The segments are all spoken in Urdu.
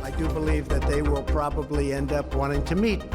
I do believe that they will probably end up wanting to meet.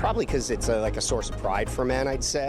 Probably because it's like a source of pride for men, I'd say,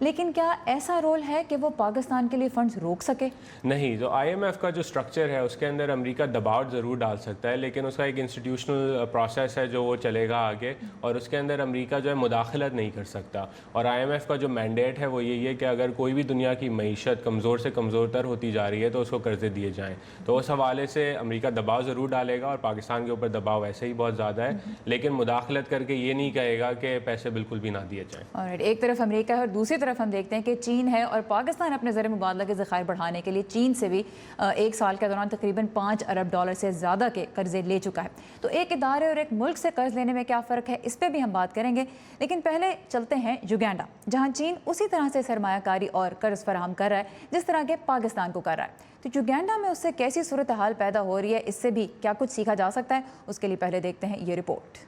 لیکن کیا ایسا رول ہے کہ وہ پاکستان کے لیے فنڈز روک سکے؟ نہیں، جو IMF کا جو سٹرکچر ہے اس کے اندر امریکہ دباؤ ضرور ڈال سکتا ہے، لیکن اس کا ایک انسٹیٹیوشنل پروسیس ہے جو وہ چلے گا آگے، اور اس کے اندر امریکہ جو ہے مداخلت نہیں کر سکتا. اور IMF کا جو مینڈیٹ ہے وہ یہی ہے کہ اگر کوئی بھی دنیا کی معیشت کمزور سے کمزور تر ہوتی جا رہی ہے تو اس کو قرضے دیے جائیں. تو اس حوالے سے امریکہ دباؤ ضرور ڈالے گا، اور پاکستان کے اوپر دباؤ ویسے ہی بہت زیادہ ہے، لیکن مداخلت کر کے یہ نہیں کہے گا کہ پیسے بالکل بھی نہ دیے جائیں. اور ایک طرف امریکہ ہے اور دوسری طرف ہم دیکھتے ہیں کہ چین ہے، اور پاکستان اپنے زر مبادلہ کے ذخائر بڑھانے کے لیے چین سے بھی ایک سال کے دوران تقریباً $5 ارب سے زیادہ کے قرضے لے چکا ہے. تو ایک ادارے اور ایک ملک سے قرض لینے میں کیا فرق ہے، اس پہ بھی ہم بات کریں گے. لیکن پہلے چلتے ہیں یوگینڈا، جہاں چین اسی طرح سے سرمایہ کاری اور قرض فراہم کر رہا ہے جس طرح کے پاکستان کو کر رہا ہے. تو یوگینڈا میں اس سے کیسی صورتحال پیدا ہو رہی ہے، اس سے بھی کیا کچھ سیکھا جا سکتا ہے، اس کے لیے پہلے دیکھتے ہیں یہ رپورٹ.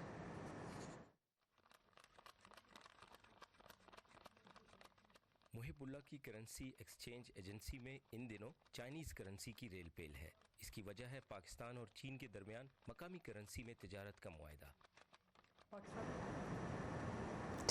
محب اللہ کی کرنسی ایکسچینج ایجنسی میں ان دنوں چائنیز کرنسی کی ریل پیل ہے. اس کی وجہ ہے پاکستان اور چین کے درمیان مقامی کرنسی میں تجارت کا معاہدہ.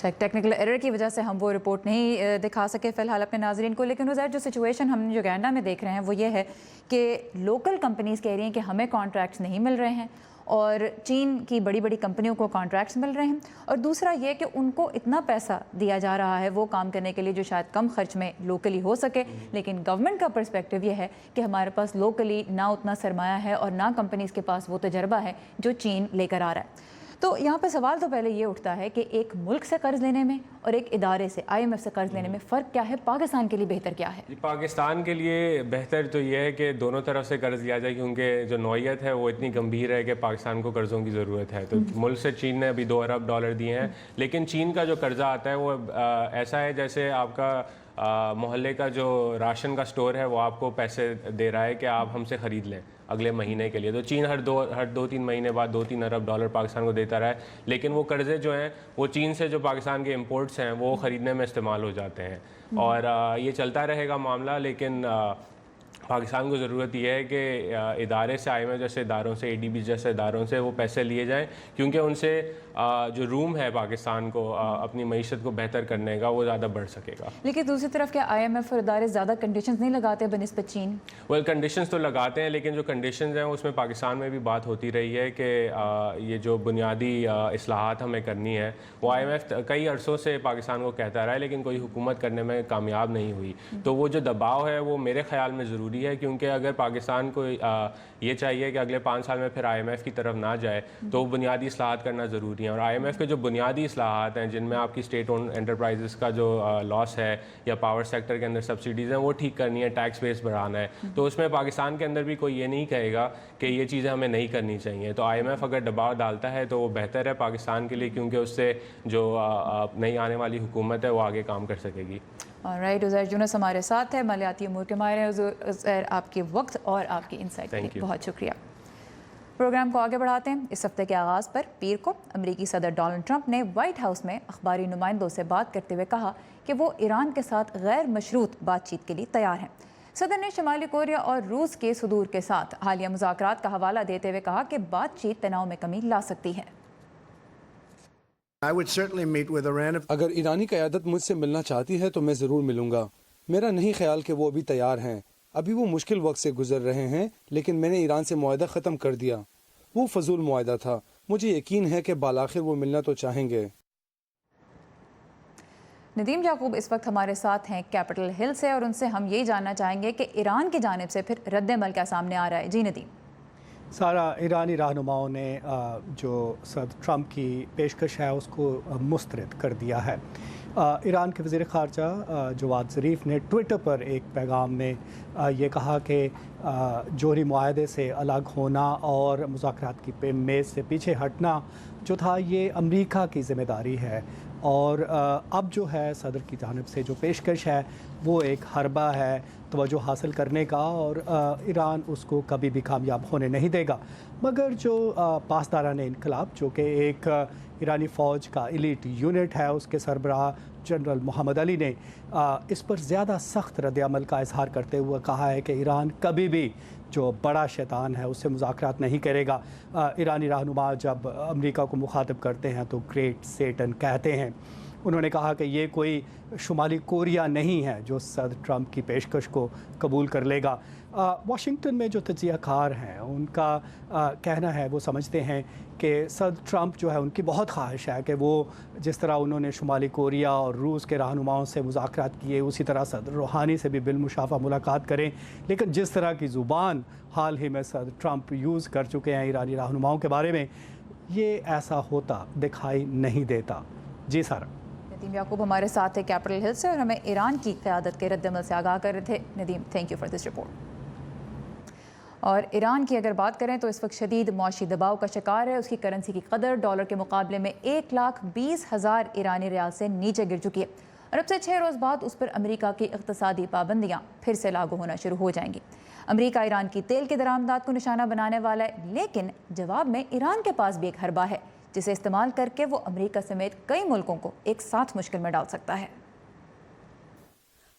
ٹیکنیکل ایرر کی وجہ سے ہم وہ رپورٹ نہیں دکھا سکے فی الحال اپنے ناظرین کو. لیکن وزیر جو سچویشن ہم یوگینڈا میں دیکھ رہے ہیں وہ یہ ہے کہ لوکل کمپنیز کہہ رہی ہیں کہ ہمیں کانٹریکٹس نہیں مل رہے ہیں، اور چین کی بڑی بڑی کمپنیوں کو کانٹریکٹس مل رہے ہیں. اور دوسرا یہ کہ ان کو اتنا پیسہ دیا جا رہا ہے وہ کام کرنے کے لیے جو شاید کم خرچ میں لوکلی ہو سکے، لیکن گورنمنٹ کا پرسپیکٹیو یہ ہے کہ ہمارے پاس لوکلی نہ اتنا سرمایہ ہے اور نہ کمپنیز کے پاس وہ تجربہ ہے جو چین لے کر آ رہا ہے. تو یہاں پہ سوال تو پہلے یہ اٹھتا ہے کہ ایک ملک سے قرض لینے میں اور ایک ادارے سے IMF سے قرض لینے میں فرق کیا ہے، پاکستان کے لیے بہتر کیا ہے؟ پاکستان کے لیے بہتر تو یہ ہے کہ دونوں طرف سے قرض لیا جائے، کیونکہ جو نوعیت ہے وہ اتنی گمبھیر ہے کہ پاکستان کو قرضوں کی ضرورت ہے. تو ملک سے چین نے ابھی $2 ارب دیے ہیں، لیکن چین کا جو قرضہ آتا ہے وہ ایسا ہے جیسے آپ کا محلے کا جو راشن کا سٹور ہے وہ آپ کو پیسے دے رہا ہے کہ آپ ہم سے خرید لیں اگلے مہینے کے لیے. تو چین ہر 2-3 مہینے بعد $2-3 ارب پاکستان کو دیتا رہا ہے، لیکن وہ قرضے جو ہیں وہ چین سے جو پاکستان کے امپورٹس ہیں وہ خریدنے میں استعمال ہو جاتے ہیں. اور یہ چلتا رہے گا معاملہ، لیکن پاکستان کو ضرورت یہ ہے کہ ادارے سے IMF جیسے اداروں سے ADB جیسے اداروں سے وہ پیسے لیے جائیں، کیونکہ ان سے جو روم ہے پاکستان کو اپنی معیشت کو بہتر کرنے کا وہ زیادہ بڑھ سکے گا. لیکن دوسری طرف کیا IMF اور ادارے زیادہ کنڈیشنز نہیں لگاتے بنسبت چین؟ کنڈیشنز تو لگاتے ہیں، لیکن جو کنڈیشنز ہیں اس میں پاکستان میں بھی بات ہوتی رہی ہے کہ یہ جو بنیادی اصلاحات ہمیں کرنی ہے وہ IMF کئی عرصوں سے پاکستان کو کہتا رہا ہے، لیکن کوئی حکومت کرنے میں کامیاب نہیں ہوئی. تو وہ جو دباؤ ہے وہ میرے خیال میں ضروری ہے، کیونکہ اگر پاکستان کو یہ چاہیے کہ اگلے 5 سال میں پھر IMF کی طرف نہ جائے تو بنیادی اصلاحات کرنا ضروری ہے. اور IMF کے جو بنیادی اصلاحات ہیں جن میں آپ کی اسٹیٹ اون انٹرپرائزز کا جو لاس ہے یا پاور سیکٹر کے اندر سبسڈیز ہیں وہ ٹھیک کرنی ہے، ٹیکس بیس بڑھانا ہے، تو اس میں پاکستان کے اندر بھی کوئی یہ نہیں کہے گا کہ یہ چیزیں ہمیں نہیں کرنی چاہیے. تو IMF اگر دباؤ ڈالتا ہے تو وہ بہتر ہے پاکستان کے لیے، کیونکہ اس سے جو نئی آنے والی حکومت ہے وہ آگے کام کر سکے گی. رائٹ، عزیر یونس ہمارے ساتھ ہے، مالیاتی امور کے ماہر ہیں. عزیر، آپ کے وقت اور آپ کی انسائٹ کے لیے بہت شکریہ. پروگرام کو آگے بڑھاتے ہیں. اس ہفتے کے آغاز پر پیر کو امریکی صدر ڈونلڈ ٹرمپ نے وائٹ ہاؤس میں اخباری نمائندوں سے بات کرتے ہوئے کہا کہ وہ ایران کے ساتھ غیر مشروط بات چیت کے لیے تیار ہیں. صدر نے شمالی کوریا اور روس کے صدور کے ساتھ حالیہ مذاکرات کا حوالہ دیتے ہوئے کہا کہ بات چیت تناؤ میں کمی لا سکتی ہے. I would certainly meet with Iran if اگر ایرانی قیادت مجھ سے ملنا چاہتی ہے تو میں ضرور ملوں گا. میرا نہیں خیال کہ وہ ابھی تیار ہیں. ابھی وہ مشکل وقت سے گزر رہے ہیں، لیکن میں نے ایران سے معاہدہ ختم کر دیا. وہ فضول معاہدہ تھا. مجھے یقین ہے کہ بالآخر وہ ملنا تو چاہیں گے. ندیم یعقوب اس وقت ہمارے ساتھ ہیں کیپٹل ہل سے، اور ان سے ہم یہی جاننا چاہیں گے کہ ایران کی جانب سے پھر رد عمل کیا سامنے آ رہا ہے. جی ندیم. سارا ایرانی رہنماؤں نے جو صدر ٹرمپ کی پیشکش ہے اس کو مسترد کر دیا ہے. ایران کے وزیر خارجہ جواد ظریف نے ٹویٹر پر ایک پیغام میں یہ کہا کہ جوہری معاہدے سے الگ ہونا اور مذاکرات کی میز سے پیچھے ہٹنا جو تھا یہ امریکہ کی ذمہ داری ہے، اور اب جو ہے صدر کی جانب سے جو پیشکش ہے وہ ایک حربہ ہے توجہ حاصل کرنے کا، اور ایران اس کو کبھی بھی کامیاب ہونے نہیں دے گا. مگر جو پاسداران انقلاب جو کہ ایک ایرانی فوج کا ایلیٹ یونٹ ہے، اس کے سربراہ جنرل محمد علی نے اس پر زیادہ سخت رد عمل کا اظہار کرتے ہوئے کہا ہے کہ ایران کبھی بھی جو بڑا شیطان ہے اس سے مذاکرات نہیں کرے گا. ایرانی رہنما جب امریکہ کو مخاطب کرتے ہیں تو گریٹ سیٹن کہتے ہیں. انہوں نے کہا کہ یہ کوئی شمالی کوریا نہیں ہے جو صدر ٹرمپ کی پیشکش کو قبول کر لے گا۔ واشنگٹن میں جو تجزیہ کار ہیں ان کا کہنا ہے، وہ سمجھتے ہیں کہ صدر ٹرمپ جو ہے ان کی بہت خواہش ہے کہ وہ جس طرح انہوں نے شمالی کوریا اور روس کے رہنماؤں سے مذاکرات کیے اسی طرح صدر روحانی سے بھی بالمشافہ ملاقات کریں، لیکن جس طرح کی زبان حال ہی میں صدر ٹرمپ یوز کر چکے ہیں ایرانی رہنماؤں کے بارے میں، یہ ایسا ہوتا دکھائی نہیں دیتا۔ جی سارا۔ ندیم یعقوب ہمارے ساتھ تھے کیپٹل ہل سے اور ہمیں ایران کی قیادت کے رد عمل سے آگاہ کر رہے تھے۔ Nadeem, thank you for this report. اور ایران کی اگر بات کریں تو اس وقت شدید معاشی دباؤ کا شکار ہے۔ اس کی کرنسی کی قدر ڈالر کے مقابلے میں 1,20,000 ایرانی ریال سے نیچے گر چکی ہے اور اب سے 6 روز بعد اس پر امریکہ کی اقتصادی پابندیاں پھر سے لاگو ہونا شروع ہو جائیں گی۔ امریکہ ایران کی تیل کی درآمدات کو نشانہ بنانے والا ہے، لیکن جواب میں ایران کے پاس بھی ایک حربہ ہے جسے استعمال کر کے وہ امریکہ سمیت کئی ملکوں کو ایک ساتھ مشکل میں ڈال سکتا ہے۔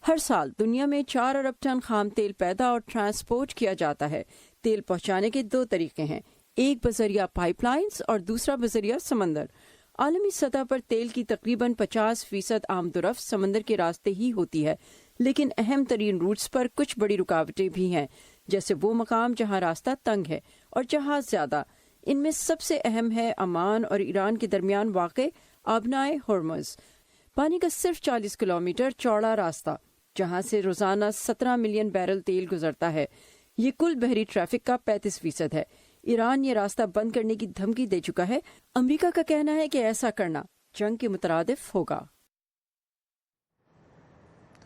ہر سال دنیا میں 4 ارب ٹن خام تیل پیدا اور ٹرانسپورٹ کیا جاتا ہے۔ تیل پہنچانے کے 2 طریقے ہیں، ایک بذریعہ پائپ لائنز اور دوسرا بذریعہ سمندر۔ عالمی سطح پر تیل کی تقریباً 50% آمد و رفت سمندر کے راستے ہی ہوتی ہے، لیکن اہم ترین روٹس پر کچھ بڑی رکاوٹیں بھی ہیں، جیسے وہ مقام جہاں راستہ تنگ ہے اور جہاز زیادہ۔ ان میں سب سے اہم ہے عمان اور ایران کے درمیان واقع آبنائے ہرمز، پانی کا صرف 40 کلومیٹر چوڑا راستہ جہاں سے روزانہ 17 ملین بیرل تیل گزرتا ہے۔ یہ کل بحری ٹریفک کا 35% ہے۔ ایران یہ راستہ بند کرنے کی دھمکی دے چکا ہے۔ امریکہ کا کہنا ہے کہ ایسا کرنا جنگ کے مترادف ہوگا۔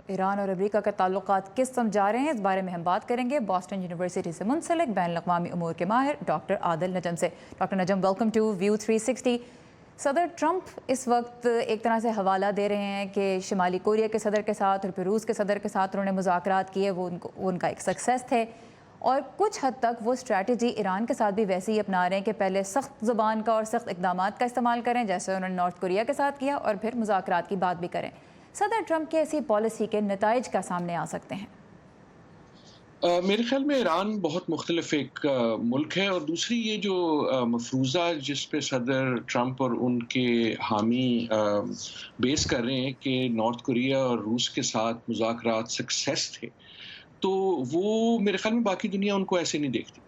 ایران اور امریکہ کے تعلقات کس سمجھ جا رہے ہیں، اس بارے میں ہم بات کریں گے بوسٹن یونیورسٹی سے منسلک بین الاقوامی امور کے ماہر ڈاکٹر عادل نجم سے۔ Doctor Najam, welcome to view 360۔ صدر ٹرمپ اس وقت ایک طرح سے حوالہ دے رہے ہیں کہ شمالی کوریا کے صدر کے ساتھ اور پھر روس کے صدر کے ساتھ انہوں نے مذاکرات کیے، وہ ان کا ایک سکسیس تھے، اور کچھ حد تک وہ اسٹریٹجی ایران کے ساتھ بھی ویسے ہی اپنا رہے ہیں کہ پہلے سخت زبان کا اور سخت اقدامات کا استعمال کریں جیسے انہوں نے نارتھ کوریا کے ساتھ کیا، اور پھر مذاکرات کی بات بھی کریں۔ صدر ٹرمپ کی ایسی پالیسی کے نتائج کا سامنے آ سکتے ہیں؟ میرے خیال میں ایران بہت مختلف ایک ملک ہے، اور دوسری یہ جو مفروضہ جس پہ صدر ٹرمپ اور ان کے حامی بیس کر رہے ہیں کہ نارتھ کوریا اور روس کے ساتھ مذاکرات سکسیس تھے، تو وہ میرے خیال میں باقی دنیا ان کو ایسے نہیں دیکھتی۔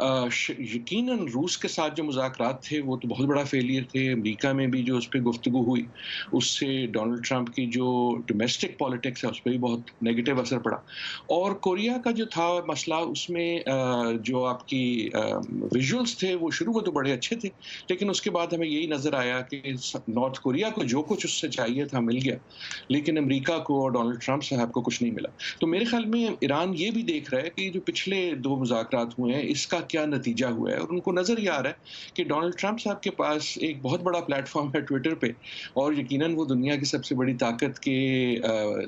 یقیناً روس کے ساتھ جو مذاکرات تھے وہ تو بہت بڑا فیلئر تھے۔ امریکہ میں بھی جو اس پہ گفتگو ہوئی اس سے ڈونلڈ ٹرمپ کی جو ڈومیسٹک پالیٹکس ہے اس پہ بھی بہت نیگیٹو اثر پڑا، اور کوریا کا جو تھا مسئلہ اس میں جو آپ کی ویژولز تھے وہ شروع میں تو بڑے اچھے تھے، لیکن اس کے بعد ہمیں یہی نظر آیا کہ نارتھ کوریا کو جو کچھ اس سے چاہیے تھا مل گیا، لیکن امریکہ کو اور ڈونلڈ ٹرمپ صاحب کو کچھ نہیں ملا۔ تو میرے خیال میں ایران یہ بھی دیکھ رہا ہے کہ جو پچھلے 2 مذاکرات ہوئے ہیں اس کا کیا نتیجہ ہوا ہے، اور ان کو نظر یہ آ رہا ہے کہ ڈونلڈ ٹرمپ صاحب کے پاس ایک بہت بڑا پلیٹ فارم ہے ٹویٹر پہ، اور یقیناً وہ دنیا کی سب سے بڑی طاقت کے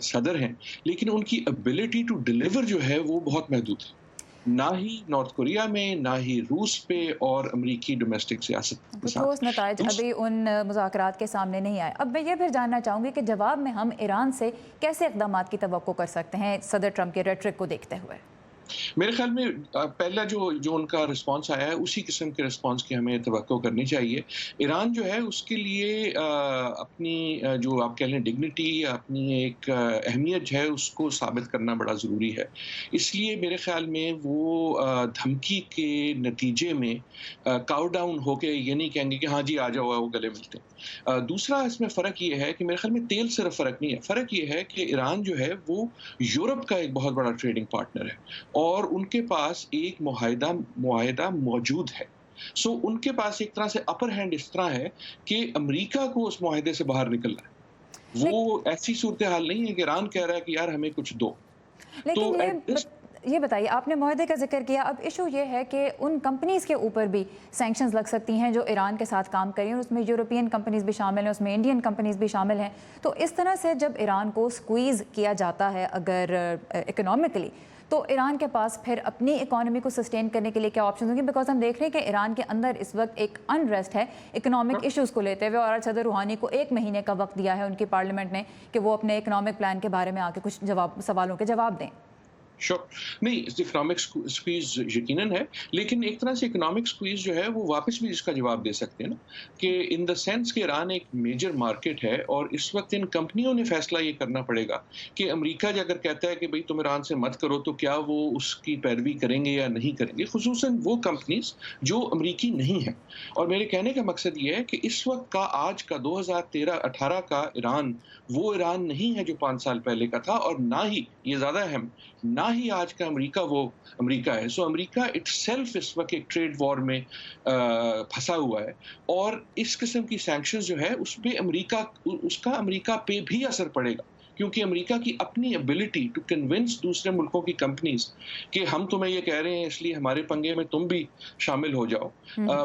صدر ہیں، لیکن ان کی ابیلٹی ٹو ڈیلیور جو ہے وہ بہت محدود ہے، نہ ہی نارتھ کوریا میں، نہ ہی روس پہ، اور امریکی ڈومیسٹک سیاست کے ساتھ ٹھوس نتائج ابھی ان مذاکرات کے سامنے نہیں آئے۔ اب میں یہ پھر جاننا چاہوں گی کہ جواب میں ہم ایران سے کیسے اقدامات کی توقع کر سکتے ہیں صدر ٹرمپ کے ریٹرک کو دیکھتے ہوئے؟ میرے خیال میں پہلا جو ان کا رسپانس آیا ہے اسی قسم کے رسپانس کی ہمیں توقع کرنی چاہیے۔ ایران جو ہے اس کے لیے اپنی جو آپ کہہ لیں ڈگنیٹی، اپنی ایک اہمیت جو ہے اس کو ثابت کرنا بڑا ضروری ہے، اس لیے میرے خیال میں وہ دھمکی کے نتیجے میں کاؤ ڈاؤن ہو کے یہ نہیں کہیں گے کہ ہاں جی آ جاؤ وہ گلے ملتے ہیں۔ دوسرا اس میں فرق یہ ہے کہ میرے خیال میں تیل صرف فرق نہیں ہے، فرق یہ ہے کہ ایران جو ہے وہ یورپ کا ایک بہت بڑا ٹریڈنگ پارٹنر ہے، اور ان کے پاس ایک معاہدہ موجود ہے۔ سو ان کے پاس ایک طرح سے اپر ہینڈ اس طرح ہے کہ امریکہ کو اس معاہدے سے باہر نکلنا ہے۔ وہ ایسی صورتحال نہیں ہے کہ ایران کہہ رہا ہے کہ یار ہمیں کچھ دو۔ لیکن یہ بتائیے، آپ نے معاہدے کا ذکر کیا، اب ایشو یہ ہے کہ ان کمپنیز کے اوپر بھی سینکشنز لگ سکتی ہیں جو ایران کے ساتھ کام کریں، اور اس میں یورپین کمپنیز بھی شامل ہیں، اس میں انڈین کمپنیز بھی شامل ہیں۔ تو اس طرح سے جب ایران کو سکویز کیا جاتا ہے اگر اکنامکلی، تو ایران کے پاس پھر اپنی اکانومی کو سسٹین کرنے کے لیے کیا آپشنز ہوں گے؟ بیکاز ہم دیکھ رہے ہیں کہ ایران کے اندر اس وقت ایک انریسٹ ہے اکنامک ایشوز کو لیتے ہوئے، اور صدر روحانی کو 1 مہینے کا وقت دیا ہے ان کی پارلیمنٹ نے کہ وہ اپنے اکنامک پلان کے بارے میں آ کے کچھ سوالوں کے جواب دیں۔ نہیں اکنامک سکویز یقیناً ہے، لیکن ایک طرح سے اکنامک سکویز جو ہے وہ واپس بھی اس کا جواب دے سکتے ہیں نا، کہ ان دا سینس کہ ایران ایک میجر مارکیٹ ہے اور اس وقت ان کمپنیوں نے فیصلہ یہ کرنا پڑے گا کہ امریکہ اگر کہتا ہے کہ بھئی تم ایران سے مت کرو تو کیا وہ اس کی پیروی کریں گے یا نہیں کریں گے، خصوصاً وہ کمپنیز جو امریکی نہیں ہیں. اور میرے کہنے کا مقصد یہ ہے کہ اس وقت کا آج کا 2013-18 کا ایران وہ ایران نہیں ہے جو 5 سال پہلے کا تھا، اور نہ ہی یہ زیادہ اہم نہ ہی آج کا امریکہ وہ امریکہ ہے. سو امریکہ اٹ سیلف اس وقت ایک ٹریڈ وار میں پھنسا ہوا ہے، اور اس قسم کی سینکشنز جو ہے اس پہ امریکہ پہ بھی اثر پڑے گا، کیونکہ امریکہ کی اپنی ایبلٹی ٹو کنونس دوسرے ملکوں کی کمپنیز کہ ہم تمہیں یہ کہہ رہے ہیں اس لیے ہمارے پنگے میں تم بھی شامل ہو جاؤ،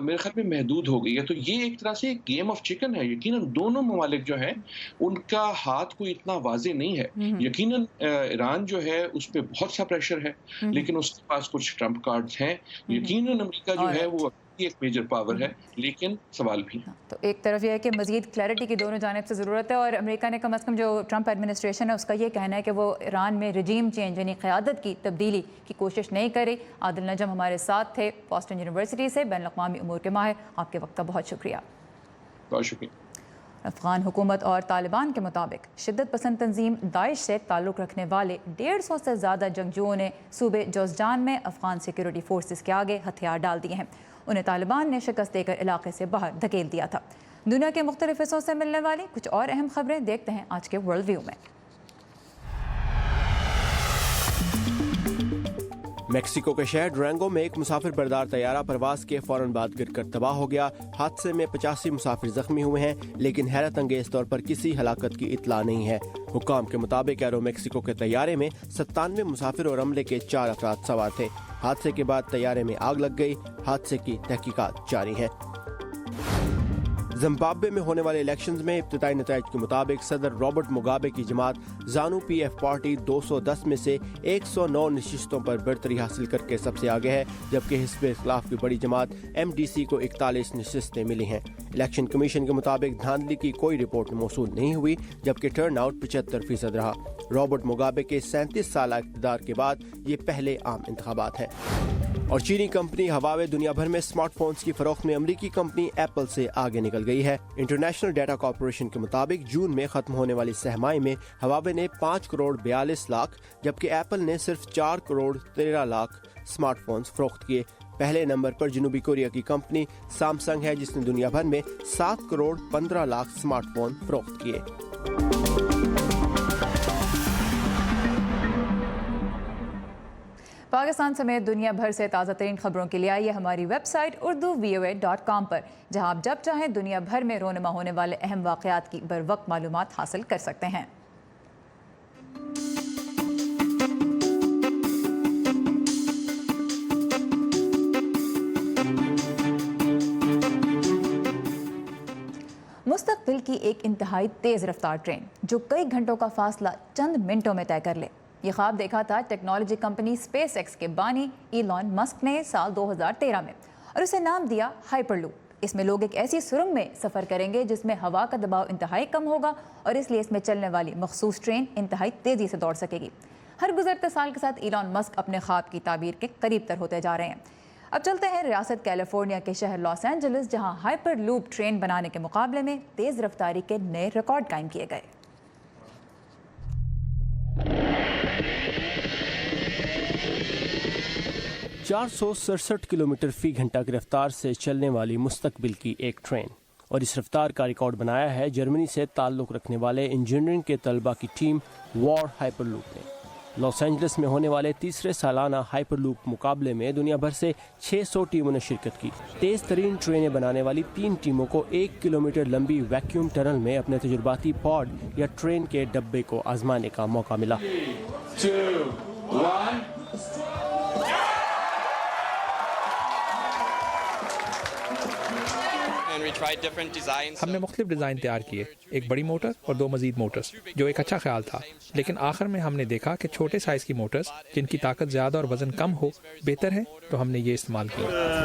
میرے خیال میں محدود ہو گئی ہے. تو یہ ایک طرح سے ایک گیم آف چکن ہے. یقیناً دونوں ممالک جو ہیں ان کا ہاتھ کوئی اتنا واضح نہیں ہے. یقیناً ایران جو ہے اس پہ بہت سا پریشر ہے، لیکن اس کے پاس کچھ ٹرمپ کارڈز ہیں. یقیناً امریکہ جو ہے وہ ایک میجر پاور ہے، لیکن سوال بھی. تو ایک طرف یہ ہے کہ مزید کلیئرٹی کی دونوں جانب سے ضرورت ہے، اور امریکہ نے کم از کم جو ٹرمپ ایڈمنسٹریشن ہے اس کا یہ کہنا ہے کہ وہ ایران میں رجیم چینج یعنی قیادت کی تبدیلی کی کوشش نہیں کرے. عادل نجم ہمارے ساتھ تھے بوسٹن یونیورسٹی سے، بین الاقوامی امور کے ماہر. آپ کے وقت کا بہت شکریہ. بہت شکریہ. افغان حکومت اور طالبان کے مطابق شدت پسند تنظیم داعش سے تعلق رکھنے والے 150 سے زیادہ جنگجوؤں نے صوبے جوزجان میں افغان سیکیورٹی فورسز کے آگے ہتھیار ڈال دیے ہیں. انہیں طالبان نے شکست دے کر علاقے سے باہر دھکیل دیا تھا. دنیا کے مختلف حصوں سے ملنے والی کچھ اور اہم خبریں دیکھتے ہیں آج کے ورلڈ ویو میں. میکسیکو کے شہر ڈورانگو میں ایک مسافر بردار طیارہ پرواز کے فوراً بعد گر کر تباہ ہو گیا. حادثے میں 85 مسافر زخمی ہوئے ہیں، لیکن حیرت انگیز طور پر کسی ہلاکت کی اطلاع نہیں ہے. حکام کے مطابق ایرو میکسیکو کے طیارے میں 97 مسافر اور عملے کے 4 افراد سوار تھے. حادثے کے بعد طیارے میں آگ لگ گئی. حادثے کی تحقیقات جاری ہیں. زمبابوے میں ہونے والے الیکشنز میں ابتدائی نتائج کے مطابق صدر رابرٹ مگابے کی جماعت زانو پی ایف پارٹی 210 میں سے 109 نشستوں پر برتری حاصل کر کے سب سے آگے ہے، جبکہ حزب اختلاف کی بڑی جماعت ایم ڈی سی کو 41 نشستیں ملی ہیں. الیکشن کمیشن کے مطابق دھاندلی کی کوئی رپورٹ موصول نہیں ہوئی، جبکہ ٹرن آؤٹ 75% رہا. رابرٹ مگابے کے 37 سالہ اقتدار کے بعد یہ پہلے عام انتخابات ہیں. اور چینی کمپنی ہواوے دنیا بھر میں اسمارٹ فونز کی فروخت میں امریکی کمپنی ایپل سے آگے نکل گئی ہے. انٹرنیشنل ڈیٹا کارپوریشن کے مطابق جون میں ختم ہونے والی سہمائی میں ہواوے نے 5 کروڑ 42 لاکھ جبکہ ایپل نے صرف 4 کروڑ 13 لاکھ اسمارٹ فونز فروخت کیے. پہلے نمبر پر جنوبی کوریا کی کمپنی سامسنگ ہے، جس نے دنیا بھر میں 7 کروڑ 15 لاکھ اسمارٹ فون فروخت کیے. پاکستان سمیت دنیا بھر سے تازہ ترین خبروں کے لیے آئیے ہماری ویب سائٹ urduvoa.com پر، جہاں آپ جب چاہیں دنیا بھر میں رونما ہونے والے اہم واقعات کی بروقت معلومات حاصل کر سکتے ہیں. مستقبل کی ایک انتہائی تیز رفتار ٹرین جو کئی گھنٹوں کا فاصلہ چند منٹوں میں طے کر لے. یہ خواب دیکھا تھا ٹیکنالوجی کمپنی اسپیس ایکس کے بانی ایلان مسک نے سال 2013 میں، اور اسے نام دیا ہائپر لوپ. اس میں لوگ ایک ایسی سرنگ میں سفر کریں گے جس میں ہوا کا دباؤ انتہائی کم ہوگا، اور اس لیے اس میں چلنے والی مخصوص ٹرین انتہائی تیزی سے دوڑ سکے گی. ہر گزرتے سال کے ساتھ ایلان مسک اپنے خواب کی تعبیر کے قریب تر ہوتے جا رہے ہیں. اب چلتے ہیں ریاست کیلیفورنیا کے شہر لاس اینجلس، جہاں ہائپر لوپ ٹرین بنانے کے مقابلے میں تیز رفتاری کے نئے ریکارڈ قائم کیے گئے. 467 کلومیٹر فی گھنٹہ کی رفتار سے چلنے والی مستقبل کی ایک ٹرین، اور اس رفتار کا ریکارڈ بنایا ہے جرمنی سے تعلق رکھنے والے انجینئرنگ کے طلبہ کی ٹیم وار ہائپر لوپ نے. لاس اینجلس میں ہونے والے تیسرے سالانہ ہائپر لوپ مقابلے میں دنیا بھر سے 600 ٹیموں نے شرکت کی. تیز ترین ٹرینیں بنانے والی 3 ٹیموں کو 1 کلومیٹر لمبی ویکیوم ٹنل میں اپنے تجرباتی پاڈ یا ٹرین کے ڈبے کو آزمانے کا موقع ملا. 3, 2, 1 ہم نے مختلف ڈیزائن تیار کیے، ایک بڑی موٹر اور 2 مزید موٹرز، جو ایک اچھا خیال تھا، لیکن آخر میں ہم نے دیکھا کہ چھوٹے سائز کی موٹرز جن کی طاقت زیادہ اور وزن کم ہو بہتر ہے، تو ہم نے یہ استعمال کیا.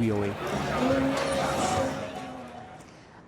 VOA।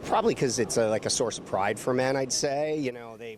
Probably because it's like a source of pride for men, I'd say. You know,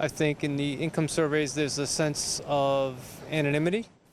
I think in the income surveys there's a sense of anonymity.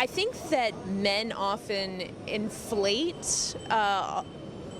I think that men often inflate